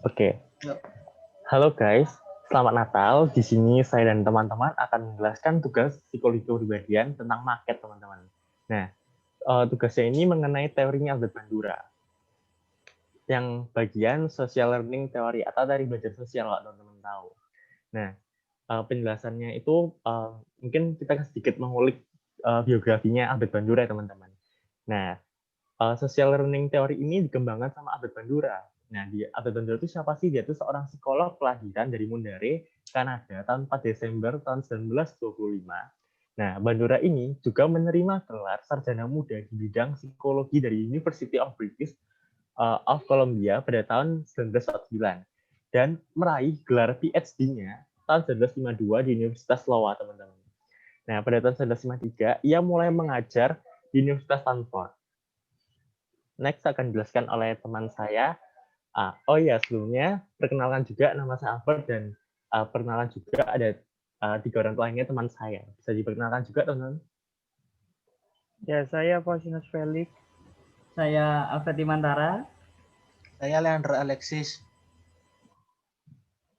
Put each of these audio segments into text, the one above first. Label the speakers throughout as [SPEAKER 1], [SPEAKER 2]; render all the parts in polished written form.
[SPEAKER 1] Oke,
[SPEAKER 2] Yuk.
[SPEAKER 1] halo guys, selamat Natal. Di sini saya dan teman-teman akan menjelaskan tugas psikologi kepribadian tentang market, teman-teman. Nah, tugasnya ini mengenai teorinya Albert Bandura, yang bagian social learning teori atau dari belajar sosial, kalau teman-teman tahu. Nah, penjelasannya itu mungkin kita sedikit mengulik biografinya Albert Bandura, teman-teman. Nah, social learning teori ini dikembangkan sama Albert Bandura. Nah, Albert Bandura itu siapa sih? Dia itu seorang psikolog kelahiran dari Mundare, Kanada, tahun 4 Desember tahun 1925. Nah, Bandura ini juga menerima gelar sarjana muda di bidang psikologi dari University of British of Columbia pada tahun 1949 dan meraih gelar PhD-nya tahun 1952 di Universitas Iowa, teman-teman. Nah, pada tahun 1953, ia mulai mengajar di Universitas Stanford. Next akan dijelaskan oleh teman saya. Oh iya, sebelumnya perkenalkan juga nama saya Albert dan perkenalan juga ada tiga orang lainnya teman saya. Bisa diperkenalkan juga, teman-teman?
[SPEAKER 3] Ya, saya Pausinus Felix.
[SPEAKER 4] Saya Alfred Dimantara.
[SPEAKER 2] Saya Leandro Alexis.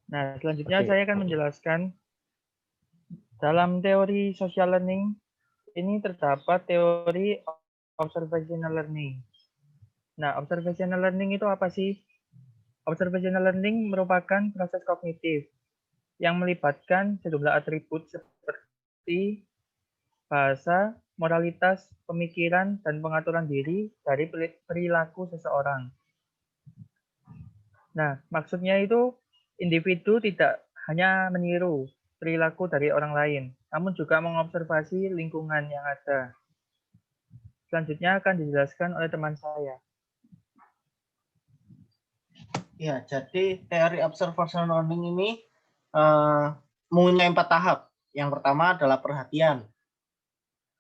[SPEAKER 3] Nah, selanjutnya
[SPEAKER 1] Oke.
[SPEAKER 3] saya akan menjelaskan dalam teori social learning ini terdapat teori observational learning. Nah, observational learning itu apa sih? Observational learning merupakan proses kognitif yang melibatkan sejumlah atribut seperti bahasa, moralitas, pemikiran, dan pengaturan diri dari perilaku seseorang. Nah, maksudnya itu individu tidak hanya meniru perilaku dari orang lain, namun juga mengobservasi lingkungan yang ada. Selanjutnya akan dijelaskan oleh teman saya.
[SPEAKER 2] Ya, jadi teori observational learning ini mempunyai 4 tahap. Yang pertama adalah perhatian.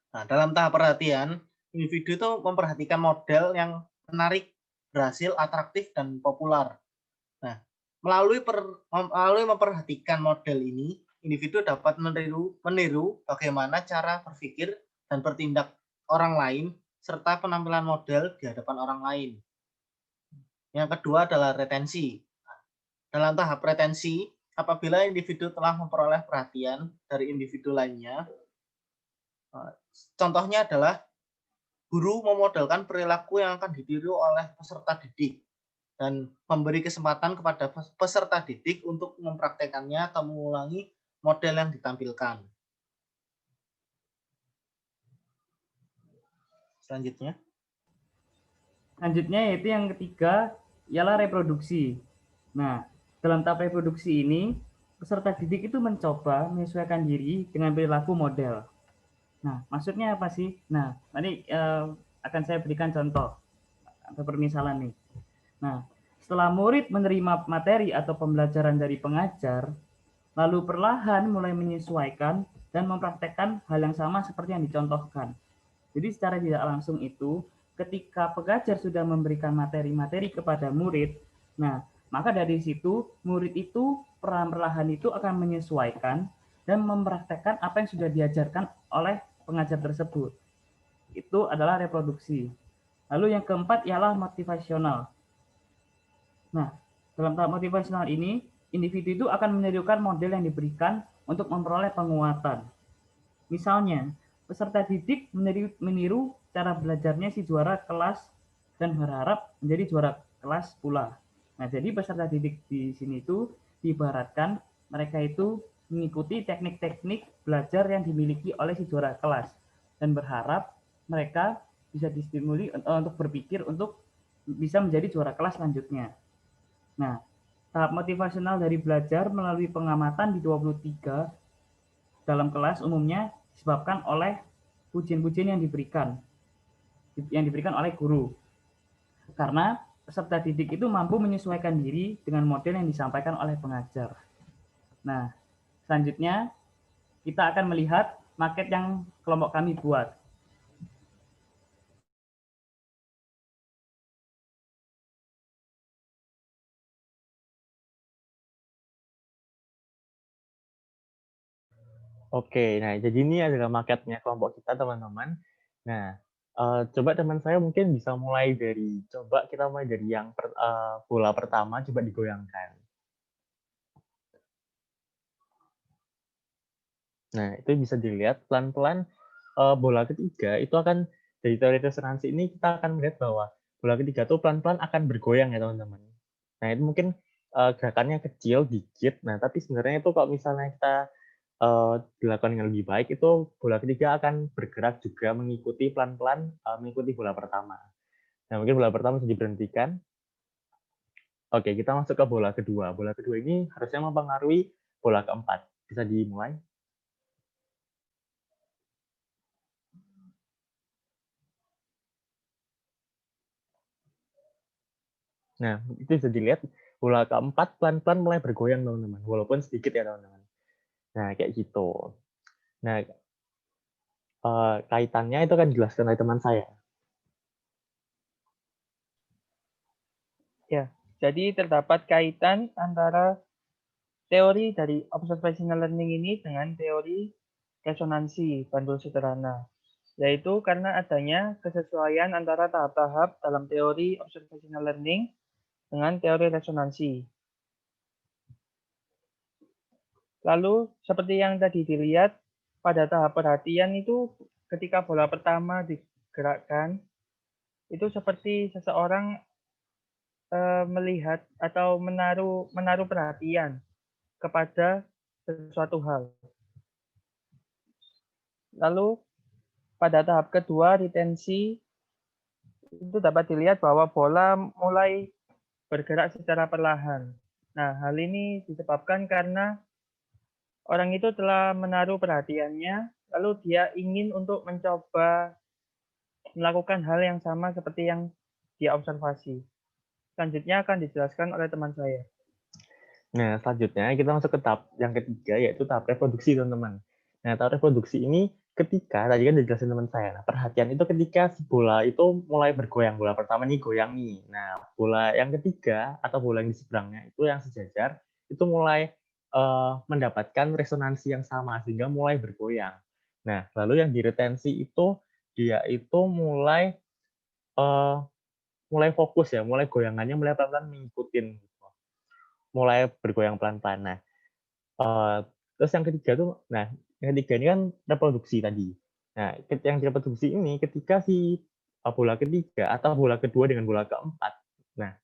[SPEAKER 2] Nah, dalam tahap perhatian, individu itu memperhatikan model yang menarik, berhasil, atraktif, dan populer. Nah, melalui memperhatikan model ini, individu dapat meniru bagaimana cara berpikir dan bertindak orang lain, serta penampilan model di hadapan orang lain. Yang kedua adalah retensi. Dalam tahap retensi, apabila individu telah memperoleh perhatian dari individu lainnya, contohnya adalah guru memodelkan perilaku yang akan ditiru oleh peserta didik dan memberi kesempatan kepada peserta didik untuk mempraktekannya atau mengulangi model yang ditampilkan. Selanjutnya
[SPEAKER 4] yaitu yang ketiga ialah reproduksi. Nah, dalam tahap reproduksi ini, peserta didik itu mencoba menyesuaikan diri dengan perilaku model. Nah, maksudnya apa sih? Nah, nanti akan saya berikan contoh atau permisalan nih. Nah, setelah murid menerima materi atau pembelajaran dari pengajar, lalu perlahan mulai menyesuaikan dan mempraktekkan hal yang sama seperti yang dicontohkan. Jadi secara tidak langsung itu, ketika pengajar sudah memberikan materi-materi kepada murid, nah maka dari situ murid itu perlahan-lahan itu akan menyesuaikan dan mempraktekkan apa yang sudah diajarkan oleh pengajar tersebut. Itu adalah reproduksi. Lalu yang keempat ialah motivasional. Nah, dalam tahap motivasional ini, individu itu akan menirukan model yang diberikan untuk memperoleh penguatan. Misalnya, peserta didik meniru cara belajarnya si juara kelas dan berharap menjadi juara kelas pula. Nah, jadi peserta didik di sini itu diibaratkan mereka itu mengikuti teknik-teknik belajar yang dimiliki oleh si juara kelas dan berharap mereka bisa distimuli untuk berpikir untuk bisa menjadi juara kelas selanjutnya. Nah, tahap motivasional dari belajar melalui pengamatan di 23 dalam kelas umumnya disebabkan oleh pujian-pujian yang diberikan oleh guru. Karena peserta didik itu mampu menyesuaikan diri dengan model yang disampaikan oleh pengajar. Nah, selanjutnya kita akan melihat market yang kelompok kami buat.
[SPEAKER 1] Oke, nah jadi ini adalah marketnya kelompok kita, teman-teman. Nah, Coba teman saya mungkin bisa mulai dari, coba kita mulai dari yang bola pertama, coba digoyangkan. Nah, itu bisa dilihat pelan-pelan bola ketiga itu akan, dari teori resonansi ini kita akan melihat bahwa bola ketiga tuh pelan-pelan akan bergoyang ya teman-teman. Nah, itu mungkin gerakannya kecil dikit. Nah, tapi sebenarnya itu kalau misalnya kita dilakukan dengan lebih baik, itu bola ketiga akan bergerak juga mengikuti pelan-pelan mengikuti bola pertama. Nah, mungkin bola pertama bisa diberhentikan. Oke, kita masuk ke bola kedua. Bola kedua ini harusnya mempengaruhi bola keempat. Bisa dimulai? Nah, itu bisa dilihat bola keempat pelan-pelan mulai bergoyang, teman-teman. Walaupun sedikit ya, teman-teman. Nah, kayak gitu. Nah, kaitannya itu kan dijelaskan oleh teman saya.
[SPEAKER 3] Ya, jadi terdapat kaitan antara teori dari observational learning ini dengan teori resonansi bandul sederhana, yaitu karena adanya kesesuaian antara tahap-tahap dalam teori observational learning dengan teori resonansi. Lalu, seperti yang tadi dilihat, pada tahap perhatian itu ketika bola pertama digerakkan, itu seperti seseorang melihat atau menaruh perhatian kepada sesuatu hal. Lalu pada tahap kedua retensi itu dapat dilihat bahwa bola mulai bergerak secara perlahan. Nah, hal ini disebabkan karena orang itu telah menaruh perhatiannya, lalu dia ingin untuk mencoba melakukan hal yang sama seperti yang dia observasi. Selanjutnya akan dijelaskan oleh teman saya.
[SPEAKER 1] Nah, selanjutnya kita masuk ke tahap yang ketiga, yaitu tahap reproduksi, teman-teman. Nah, tahap reproduksi ini ketika, tadi kan dijelasin teman saya, nah, perhatian itu ketika si bola itu mulai bergoyang. Bola pertama nih goyang nih. Nah, bola yang ketiga atau bola yang di seberangnya itu yang sejajar, itu mulai mendapatkan resonansi yang sama, sehingga mulai bergoyang. Nah, lalu yang diretensi itu, dia itu mulai mulai fokus ya, mulai goyangannya mulai pelan-pelan mengikutin, mulai bergoyang pelan-pelan. Nah, terus yang ketiga tuh, nah yang ketiga ini kan reproduksi tadi. Nah, yang reproduksi ini ketika si bola ketiga atau bola kedua dengan bola keempat, nah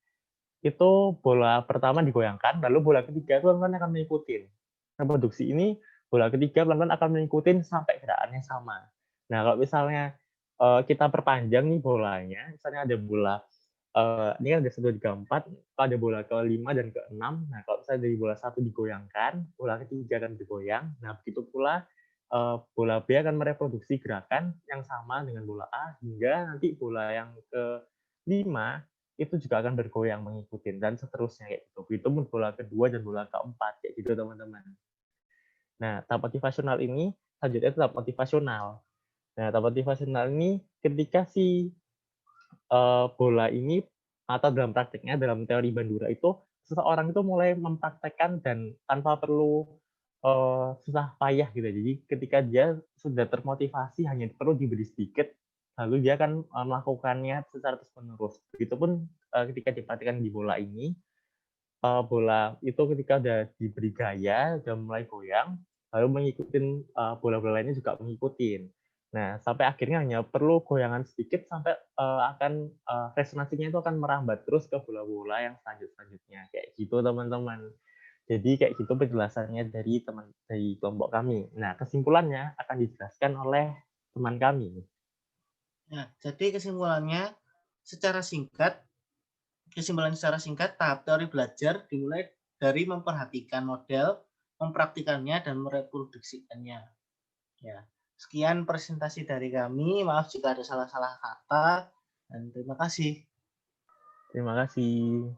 [SPEAKER 1] itu bola pertama digoyangkan, lalu bola ketiga itu pelan-pelan akan mengikuti. Reproduksi ini bola ketiga pelan-pelan akan mengikuti sampai gerakannya sama. Nah, kalau misalnya kita perpanjang nih bolanya, misalnya ada bola ini kan ada 1, 2, 3, 4, ada bola ke-5 dan ke-6. Nah, kalau misalnya dari bola 1 digoyangkan, bola ketiga akan bergoyang. Nah, begitu pula bola B akan mereproduksi gerakan yang sama dengan bola A, hingga nanti bola yang ke-5 itu juga akan bergoyang mengikuti, dan seterusnya kayak gitu. Begitupun bola kedua dan bola keempat, kayak gitu teman-teman. Nah, tahap motivasional ini, selanjutnya tahap motivasional. Nah, tahap motivasional ini ketika si bola ini, atau dalam praktiknya, dalam teori Bandura itu, seseorang itu mulai mempraktekkan dan tanpa perlu susah payah gitu. Jadi ketika dia sudah termotivasi, hanya perlu diberi sedikit, lalu dia akan melakukannya secara terus-menerus. Begitupun ketika dipraktikkan di bola ini, bola itu ketika udah diberi gaya, udah mulai goyang, lalu mengikuti bola-bola lainnya juga mengikuti. Nah, sampai akhirnya hanya perlu goyangan sedikit sampai akan resonansinya itu akan merambat terus ke bola-bola yang selanjutnya. Kayak gitu, teman-teman. Jadi kayak gitu penjelasannya dari kelompok kami. Nah, kesimpulannya akan dijelaskan oleh teman kami.
[SPEAKER 2] Nah, jadi kesimpulan secara singkat, tahap teori belajar dimulai dari memperhatikan model, mempraktikannya, dan mereproduksikannya. Ya, sekian presentasi dari kami. Maaf jika ada salah-salah kata, dan terima kasih.
[SPEAKER 1] Terima kasih.